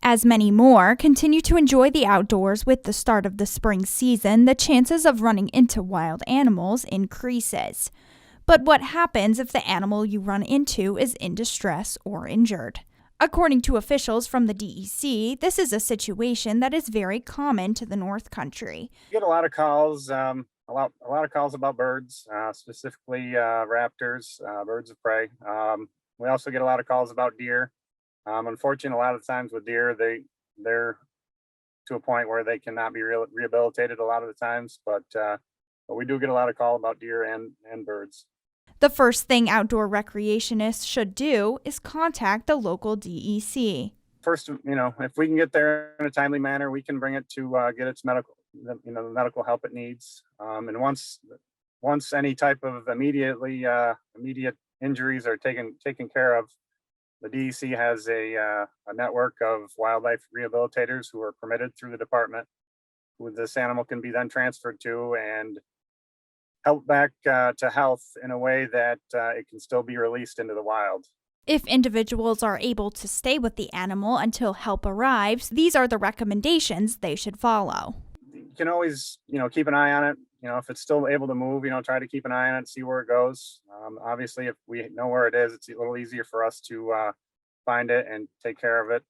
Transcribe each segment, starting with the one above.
As many more continue to enjoy the outdoors with the start of the spring season, the chances of running into wild animals increases. But what happens if the animal you run into is in distress or injured? According to officials from the DEC, this is a situation that is very common to the North Country. Get a lot of calls, a lot of calls about birds, specifically raptors, birds of prey. We also get a lot of calls about deer. Unfortunately, a lot of times with deer, they're to a point where they cannot be rehabilitated a lot of the times, but we do get a lot of call about deer and birds. The first thing outdoor recreationists should do is contact the local DEC. First, if we can get there in a timely manner, we can bring it to get its the medical help it needs. And once any type of immediate injuries are taken care of, the DEC has a network of wildlife rehabilitators who are permitted through the department, who this animal can be then transferred to and help back to health in a way that it can still be released into the wild. If individuals are able to stay with the animal until help arrives, these are the recommendations they should follow. You can always, keep an eye on it. If it's still able to move, try to keep an eye on it, see where it goes. Obviously, if we know where it is, it's a little easier for us to find it and take care of it.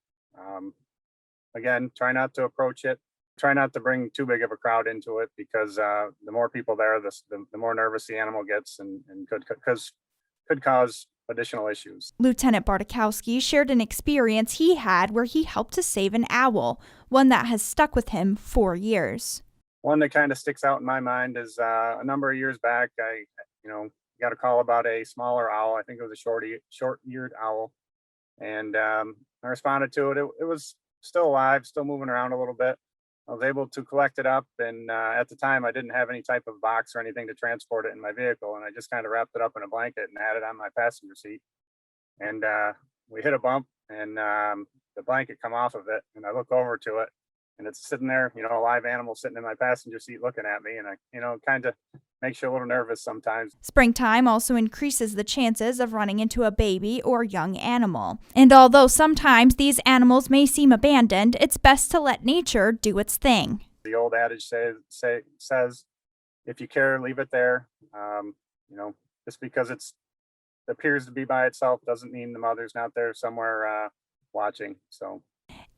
Again, try not to approach it. Try not to bring too big of a crowd into it because the more people there, the more nervous the animal gets and could cause additional issues. Lieutenant Bartkowski shared an experience he had where he helped to save an owl, one that has stuck with him for years. One that kind of sticks out in my mind is a number of years back, I got a call about a smaller owl. I think it was a short-eared owl. And I responded to it. It was still alive, still moving around a little bit. I was able to collect it up, and at the time I didn't have any type of box or anything to transport it in my vehicle, and I just kind of wrapped it up in a blanket and had it on my passenger seat. And we hit a bump, and the blanket come off of it, and I look over to it, and it's sitting there, a live animal sitting in my passenger seat looking at me, and I, kind of makes you a little nervous sometimes. Springtime also increases the chances of running into a baby or young animal. And although sometimes these animals may seem abandoned, it's best to let nature do its thing. The old adage says, if you care, leave it there. Just because it appears to be by itself doesn't mean the mother's not there somewhere watching. So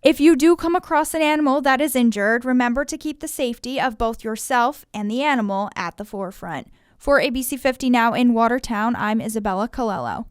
if you do come across an animal that is injured, remember to keep the safety of both yourself and the animal at the forefront. For ABC 50 Now in Watertown, I'm Isabella Colello.